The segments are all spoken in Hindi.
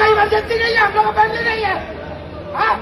का इमरजेंसी नहीं है, हम लोग का फैमिली नहीं है। हाँ?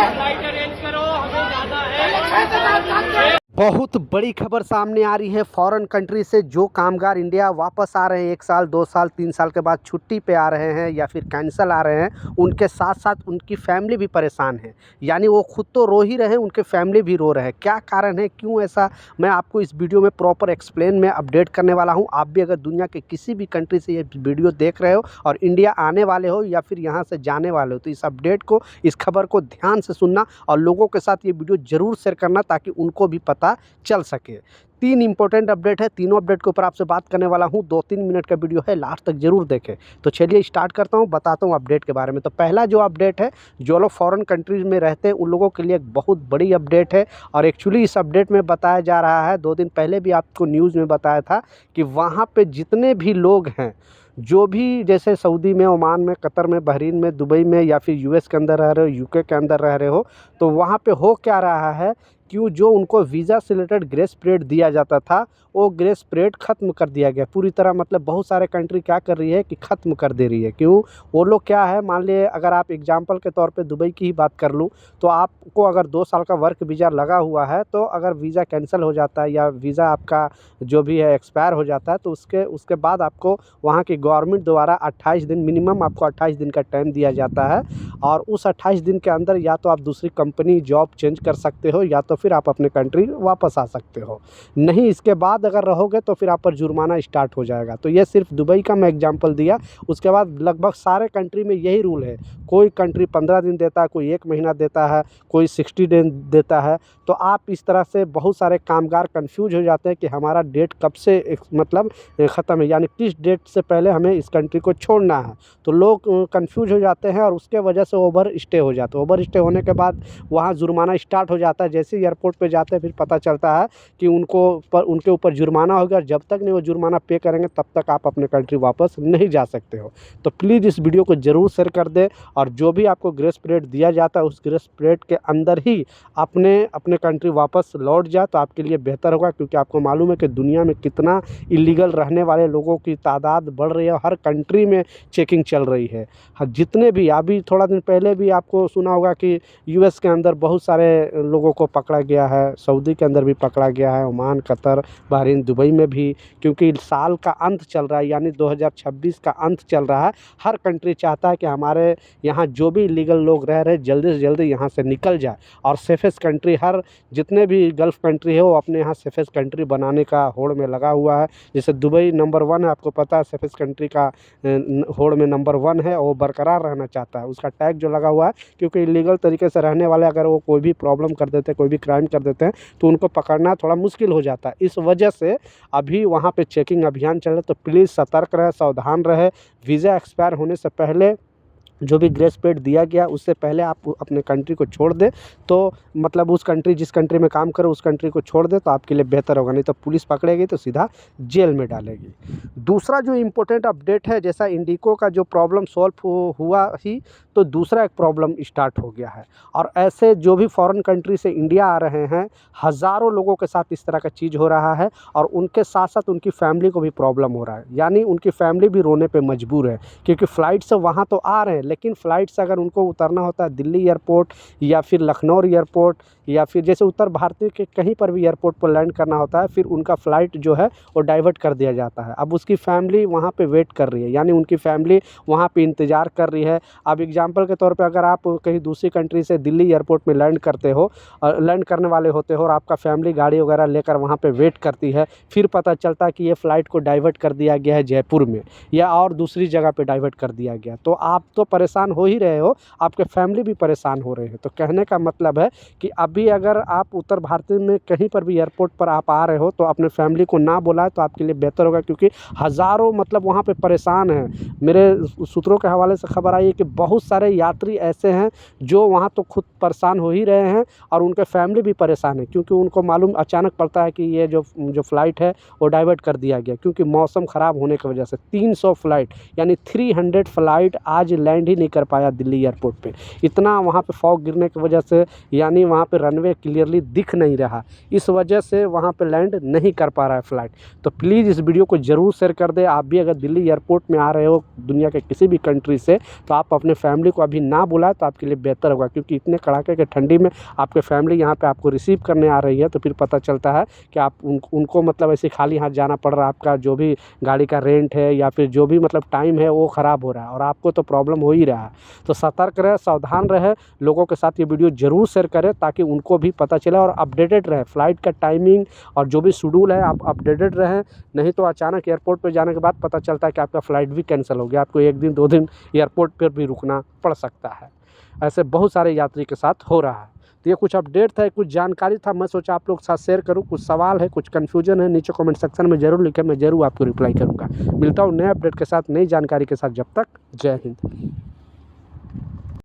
फ्लाइट अरेंज करो, हमें जाना है। बहुत बड़ी खबर सामने आ रही है फॉरेन कंट्री से। जो कामगार इंडिया वापस आ रहे हैं 1 साल 2 साल 3 साल के बाद छुट्टी पे आ रहे हैं या फिर कैंसल आ रहे हैं, उनके साथ साथ उनकी फैमिली भी परेशान है। यानी वो खुद तो रो ही रहे हैं, उनके फैमिली भी रो रहे हैं। क्या कारण है, क्यों ऐसा, मैं आपको इस वीडियो में प्रॉपर एक्सप्लेन में अपडेट करने वाला हूँ। आप भी अगर दुनिया के किसी भी कंट्री से ये वीडियो देख रहे हो और इंडिया आने वाले हो या फिर यहाँ से जाने वाले हो, तो इस अपडेट को, इस खबर को ध्यान से सुनना और लोगों के साथ ये वीडियो ज़रूर शेयर करना ताकि उनको भी पता चल सके। 3 इंपॉर्टेंट अपडेट है, तीनों अपडेट के ऊपर आपसे बात करने वाला हूं। 2-3 मिनट का वीडियो है, लास्ट तक जरूर देखें। तो चलिए स्टार्ट करता हूं, बताता हूं अपडेट के बारे में। तो पहला जो अपडेट है, जो लोग फॉरेन कंट्रीज़ में रहते हैं उन लोगों के लिए एक बहुत बड़ी अपडेट है। और एक्चुअली इस अपडेट में बताया जा रहा है, 2 दिन पहले भी आपको न्यूज़ में बताया था कि वहाँ पे जितने भी लोग हैं, जो भी जैसे सऊदी में, ओमान में, कतर में, बहरीन में, दुबई में या फिर यूएस के अंदर रह रहे हो, यूके के अंदर रह रहे हो, तो वहाँ पे हो क्या रहा है, क्यों जो उनको वीज़ा से रिलेटेड ग्रेस पीरियड दिया जाता था, वो ग्रेस पीरियड ख़त्म कर दिया गया पूरी तरह। मतलब बहुत सारे कंट्री क्या कर रही है कि ख़त्म कर दे रही है। क्यों? वो लोग क्या है, मान लिए अगर आप एग्जांपल के तौर पे दुबई की ही बात कर लूँ, तो आपको अगर 2 साल का वर्क वीज़ा लगा हुआ है, तो अगर वीज़ा कैंसिल हो जाता है या वीज़ा आपका जो भी है एक्सपायर हो जाता है, तो उसके बाद आपको वहाँ की गवर्नमेंट द्वारा 28 दिन, मिनिमम आपको 28 दिन का टाइम दिया जाता है। और उस 28 दिन के अंदर या तो आप दूसरी कंपनी जॉब चेंज कर सकते हो या तो फिर आप अपने कंट्री वापस आ सकते हो। नहीं, इसके बाद अगर रहोगे तो फिर आप पर जुर्माना स्टार्ट हो जाएगा। तो ये सिर्फ दुबई का मैं एग्जांपल दिया। उसके बाद लगभग सारे कंट्री में यही रूल है। कोई कंट्री 15 दिन देता है, कोई 1 महीना देता है, कोई 60 दिन देता है। तो आप इस तरह से बहुत सारे कामगार कन्फ्यूज हो जाते हैं कि हमारा डेट कब से मतलब ख़त्म है, यानी किस डेट से पहले हमें इस कंट्री को छोड़ना है। तो लोग कन्फ्यूज हो जाते हैं और उसके वजह से ओवर स्टे हो जाता है। ओवर स्टे होने के बाद वहाँ जुर्माना स्टार्ट हो जाता है। जैसे ही एयरपोर्ट पे जाते हैं फिर पता चलता है कि उनके ऊपर जुर्माना हो गया। जब तक नहीं वो जुर्माना पे करेंगे तब तक आप अपने कंट्री वापस नहीं जा सकते हो। तो प्लीज़ इस वीडियो को ज़रूर शेयर कर दें और जो भी आपको ग्रेस पीरियड दिया जाता है उस ग्रेस पीरियड के अंदर ही अपने कंट्री वापस लौट जाए तो आपके लिए बेहतर होगा। क्योंकि आपको मालूम है कि दुनिया में कितना इलीगल रहने वाले लोगों की तादाद बढ़ रही है। हर कंट्री में चेकिंग चल रही है। जितने भी, अभी थोड़ा दिन पहले भी आपको सुना होगा कि यूएस के अंदर बहुत सारे लोगों को पकड़ा गया है, सऊदी के अंदर भी पकड़ा गया है, ओमान, कतर, बहरीन, दुबई में भी। क्योंकि साल का अंत चल रहा है, यानी 2026 का अंत चल रहा है। हर कंट्री चाहता है कि हमारे यहाँ जो भी इलीगल लोग रह रहे हैं जल्दी से जल्दी यहाँ से निकल जाए और सेफेस्ट कंट्री, हर जितने भी गल्फ़ कंट्री है वो अपने यहाँ सेफेस्ट कंट्री बनाने का होड़ में लगा हुआ है। जैसे दुबई नंबर 1 है, आपको पता है, सेफेस्ट कंट्री का होड़ में नंबर 1 है, वो बरकरार रहना चाहता है। उसका टैग जो लगा हुआ है, क्योंकि इलीगल तरीके से रहने वाले अगर वो कोई भी प्रॉब्लम कर देते हैं, कोई भी क्राइम कर देते हैं, तो उनको पकड़ना थोड़ा मुश्किल हो जाता है। इस वजह से अभी वहाँ पे चेकिंग अभियान चल रहा है। तो प्लीज़ सतर्क रहे, सावधान रहे। वीज़ा एक्सपायर होने से पहले जो भी ग्रेस पीरियड दिया गया उससे पहले आप अपने कंट्री को छोड़ दें, तो मतलब उस कंट्री, जिस कंट्री में काम करो उस कंट्री को छोड़ दें तो आपके लिए बेहतर होगा। नहीं तो पुलिस पकड़ेगी तो सीधा जेल में डालेगी। दूसरा जो इम्पोर्टेंट अपडेट है, जैसा इंडिको का जो प्रॉब्लम सॉल्व हुआ ही, तो दूसरा एक प्रॉब्लम स्टार्ट हो गया है। और ऐसे जो भी फॉरेन कंट्री से इंडिया आ रहे हैं, हज़ारों लोगों के साथ इस तरह का चीज़ हो रहा है। और उनके साथ साथ उनकी फैमिली को भी प्रॉब्लम हो रहा है, यानी उनकी फैमिली भी रोने पे मजबूर है। क्योंकि फ़्लाइट से वहाँ तो आ रहे हैं, लेकिन फ़्लाइट से अगर उनको उतरना होता है दिल्ली एयरपोर्ट या फिर लखनऊ एयरपोर्ट या फिर जैसे उत्तर भारतीय के कहीं पर भी एयरपोर्ट पर लैंड करना होता है, फिर उनका फ़्लाइट जो है वो डाइवर्ट कर दिया जाता है। अब उसकी फैमिली वहाँ पे वेट कर रही है, यानी उनकी फैमिली वहाँ पे इंतज़ार कर रही है। अब एग्जांपल के तौर पे अगर आप कहीं दूसरी कंट्री से दिल्ली एयरपोर्ट में लैंड करते हो, लैंड करने वाले होते हो और आपका फैमिली गाड़ी वगैरह लेकर वहाँ पे वेट करती है, फिर पता चलता है कि ये फ़्लाइट को डाइवर्ट कर दिया गया है जयपुर में या और दूसरी जगह पे डाइवर्ट कर दिया गया, तो आप तो परेशान हो ही रहे हो, आपके फैमिली भी परेशान हो रहे हैं। तो कहने का मतलब है कि अभी अगर आप उत्तर भारत में कहीं पर भी एयरपोर्ट पर आप आ रहे हो तो अपने फैमिली को ना बुलाएं तो आपके लिए बेहतर होगा। क्योंकि हज़ारों मतलब वहाँ पे परेशान हैं। मेरे सूत्रों के हवाले से खबर आई है कि बहुत सारे यात्री ऐसे हैं जो वहाँ तो खुद परेशान हो ही रहे हैं और उनके फैमिली भी परेशान है। क्योंकि उनको मालूम अचानक पड़ता है कि ये जो फ़्लाइट है वो डाइवर्ट कर दिया गया, क्योंकि मौसम ख़राब होने की वजह से 300 फ़्लाइट यानी 300 फ़्लाइट आज लैंड लैंड ही नहीं कर पाया दिल्ली एयरपोर्ट पे। इतना वहाँ पे फॉग गिरने की वजह से, यानी वहाँ पे रनवे क्लियरली दिख नहीं रहा, इस वजह से वहाँ पे लैंड नहीं कर पा रहा है फ़्लाइट। तो प्लीज़ इस वीडियो को ज़रूर शेयर कर दें। आप भी अगर दिल्ली एयरपोर्ट में आ रहे हो दुनिया के किसी भी कंट्री से, तो आप अपने फैमिली को अभी ना बुलाएं तो आपके लिए बेहतर होगा, क्योंकि इतने कड़ाके के ठंडी में आपके फैमिली यहाँ पे आपको रिसीव करने आ रही है, तो फिर पता चलता है कि आप उनको मतलब ऐसे खाली हाथ जाना पड़ रहा है। आपका जो भी गाड़ी का रेंट है या फिर जो भी मतलब टाइम है वो ख़राब हो रहा है और आपको तो प्रॉब्लम हो ही रहा है। तो सतर्क रहे, सावधान रहे, लोगों के साथ ये वीडियो ज़रूर शेयर करें ताकि उनको भी पता चले और अपडेटेड रहे। फ़्लाइट का टाइमिंग और जो भी शेड्यूल है आप अपडेटेड रहें, नहीं तो अचानक एयरपोर्ट पे जाने के बाद पता चलता है कि आपका फ़्लाइट भी कैंसिल हो गया, आपको 1 दिन 2 दिन एयरपोर्ट पर भी रुकना पड़ सकता है। ऐसे बहुत सारे यात्री के साथ हो रहा है। तो ये कुछ अपडेट था, कुछ जानकारी था, मैं सोचा आप लोग के साथ शेयर करूं। कुछ सवाल है, कुछ कन्फ्यूजन है, नीचे कमेंट सेक्शन में ज़रूर लिखें, मैं ज़रूर आपको रिप्लाई करूंगा। मिलता हूं नए अपडेट के साथ, नई जानकारी के साथ। जब तक जय हिंद।